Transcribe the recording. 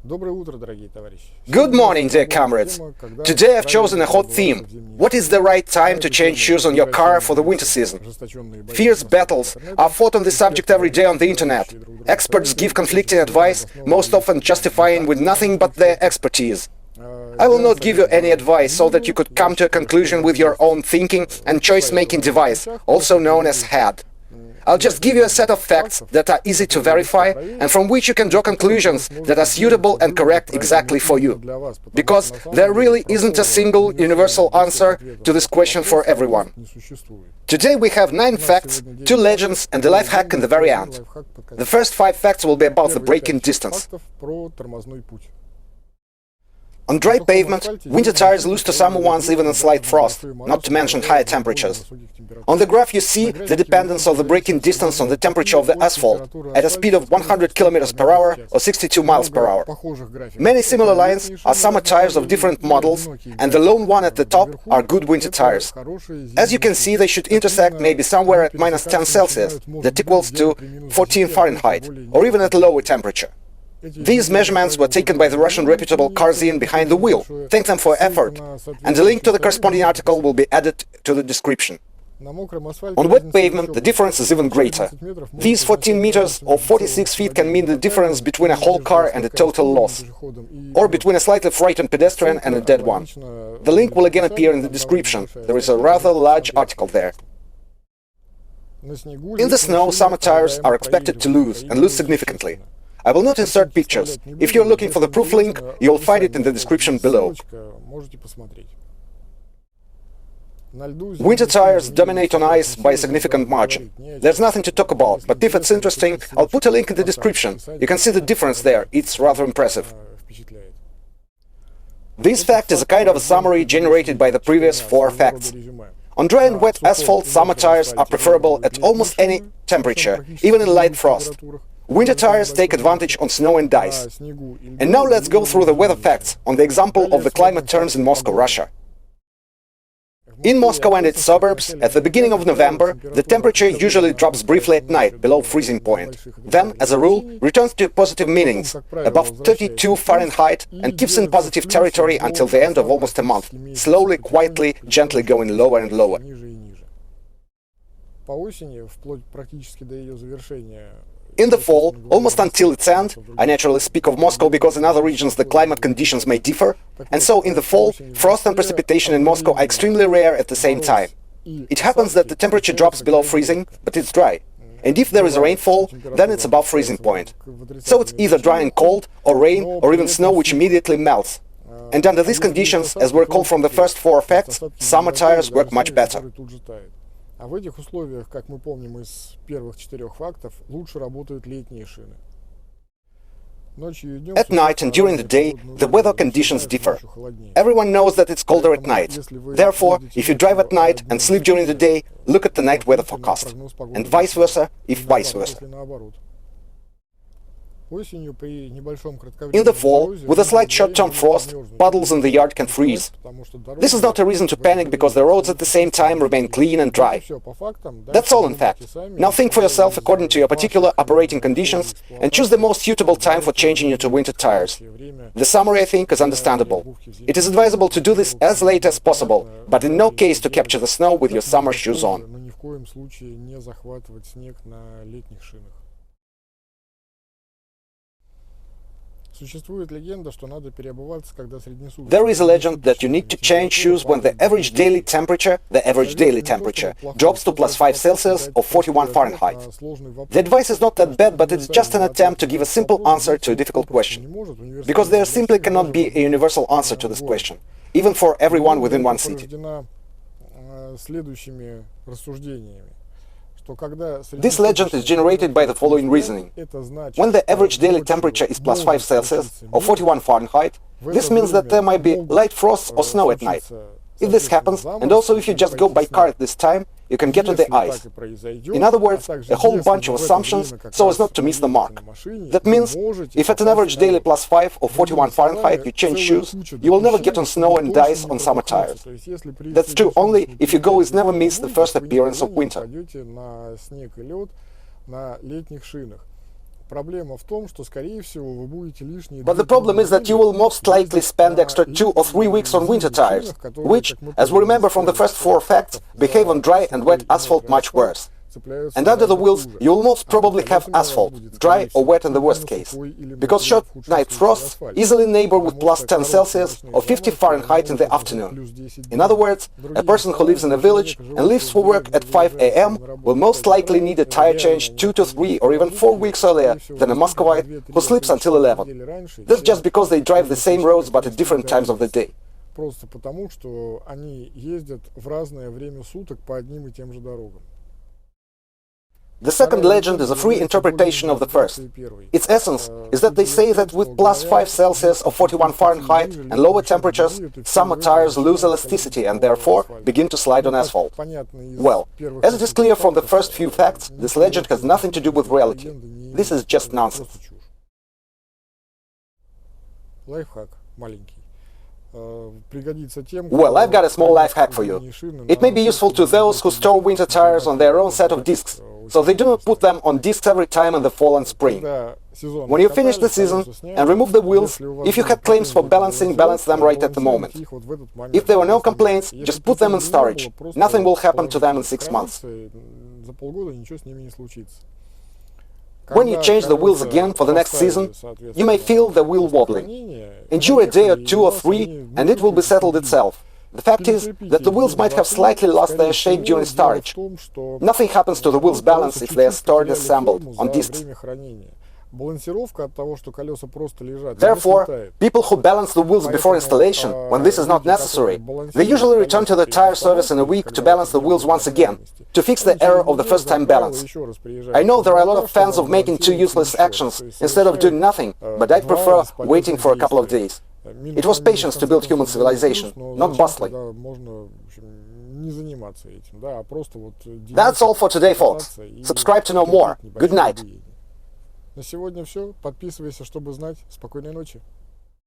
Good morning, dear comrades. Today I've chosen a hot theme. What is the right time to change shoes on your car for the winter season? Fierce battles are fought on this subject every day on the internet. Experts give conflicting advice, most often justifying with nothing but their expertise. I will not give you any advice so that you could come to a conclusion with your own thinking and choice-making device, also known as head. I'll just give you a set of facts that are easy to verify and from which you can draw conclusions that are suitable and correct exactly for you. Because there really isn't a single universal answer to this question for everyone. Today we have 9 facts, 2 legends and a life hack in the very end. The first 5 facts will be about the braking distance. On dry pavement, winter tires lose to summer ones even in slight frost, not to mention higher temperatures. On the graph you see the dependence of the braking distance on the temperature of the asphalt, at a speed of 100 km per hour or 62 miles per hour. Many similar lines are summer tires of different models, and the lone one at the top are good winter tires. As you can see, they should intersect maybe somewhere at -10 Celsius, that equals to 14 Fahrenheit, or even at a lower temperature. These measurements were taken by the Russian reputable Karzin behind the wheel. Thank them for effort, and the link to the corresponding article will be added to the description. On wet pavement, the difference is even greater. These 14 meters or 46 feet can mean the difference between a whole car and a total loss, or between a slightly frightened pedestrian and a dead one. The link will again appear in the description. There is a rather large article there. In the snow, summer tires are expected to lose, and lose significantly. I will not insert pictures. If you're looking for the proof link, you'll find it in the description below. Winter tires dominate on ice by a significant margin. There's nothing to talk about, but if it's interesting, I'll put a link in the description. You can see the difference there, it's rather impressive. This fact is a kind of a summary generated by the previous 4 facts. On dry and wet asphalt, summer tires are preferable at almost any temperature, even in light frost. Winter tires take advantage on snow and ice. And now let's go through the weather facts on the example of the climate terms in Moscow, Russia. In Moscow and its suburbs, at the beginning of November, the temperature usually drops briefly at night, below freezing point. Then, as a rule, returns to positive meanings, above 32 Fahrenheit, and keeps in positive territory until the end of almost a month, slowly, quietly, gently going lower and lower. In the fall, almost until its end, I naturally speak of Moscow because in other regions the climate conditions may differ, and so in the fall, frost and precipitation in Moscow are extremely rare at the same time. It happens that the temperature drops below freezing, but it's dry. And if there is rainfall, then it's above freezing point. So it's either dry and cold, or rain, or even snow which immediately melts. And under these conditions, as we recall from the first 4 facts, summer tires work much better. А в этих условиях, как мы помним из первых 4 фактов, лучше работают летние шины. At night and during the day, the weather conditions differ. Everyone knows that it's colder at night. Therefore, if you drive at night and sleep during the day, look at the night weather forecast. And vice versa, if vice versa. In the fall, with a slight short-term frost, puddles in the yard can freeze. This is not a reason to panic because the roads at the same time remain clean and dry. That's all in fact. Now think for yourself according to your particular operating conditions and choose the most suitable time for changing into winter tires. The summary, I think, is understandable. It is advisable to do this as late as possible, but in no case to capture the snow with your summer shoes on. There is a legend that you need to change shoes when the average daily temperature drops to +5 Celsius or 41 Fahrenheit. The advice is not that bad, but it's just an attempt to give a simple answer to a difficult question. Because there simply cannot be a universal answer to this question, even for everyone within one city. This legend is generated by the following reasoning. When the average daily temperature is +5 Celsius or 41 Fahrenheit, this means that there might be light frosts or snow at night. If this happens, and also if you just go by car at this time, you can get on the ice. In other words, a whole bunch of assumptions so as not to miss the mark. That means, if at an average daily +5 or 41 Fahrenheit you change shoes, you will never get on snow and ice on summer tires. That's true only if your goal is never miss the first appearance of winter. Проблема в том, что, скорее всего, вы будете лишние But the problem is that you will most likely spend extra 2 or 3 weeks on winter tires, which, as we remember from the first 4 facts, behave on dry and wet asphalt much worse. And under the wheels, you will most probably have asphalt, dry or wet in the worst case, because short night frosts easily neighbor with plus 10 Celsius or 50 Fahrenheit in the afternoon. In other words, a person who lives in a village and leaves for work at 5 a.m. will most likely need a tire change 2 to 3 or even 4 weeks earlier than a Muscovite who sleeps until 11. That's just because they drive the same roads but at different times of the day. Просто потому, что они ездят в разное время суток по одним и тем же дорогам. The second legend is a free interpretation of the first. Its essence is that they say that with plus 5 Celsius or 41 Fahrenheit and lower temperatures, summer tires lose elasticity and therefore begin to slide on asphalt. Well, as it is clear from the first few facts, this legend has nothing to do with reality. This is just nonsense. Лайфхак маленький. Well, I've got a small life hack for you. It may be useful to those who store winter tires on their own set of discs, so they do not put them on discs every time in the fall and spring. When you finish the season and remove the wheels, if you had claims for balancing, balance them right at the moment. If there were no complaints, just put them in storage. Nothing will happen to them in 6 months. When you change the wheels again for the next season, you may feel the wheel wobbling. Endure a day or 2 or 3 and it will be settled itself. The fact is that the wheels might have slightly lost their shape during storage. Nothing happens to the wheels' balance if they are stored assembled on discs. Therefore, people who balance the wheels before installation, when this is not necessary, they usually return to the tire service in a week to balance the wheels once again, to fix the error of the first-time balance. I know there are a lot of fans of making 2 useless actions instead of doing nothing, but I prefer waiting for a couple of days. It was patience to build human civilization, not bustling. That's all for today, folks. Subscribe to know more. Good night. На сегодня все. Подписывайся, чтобы знать. Спокойной ночи.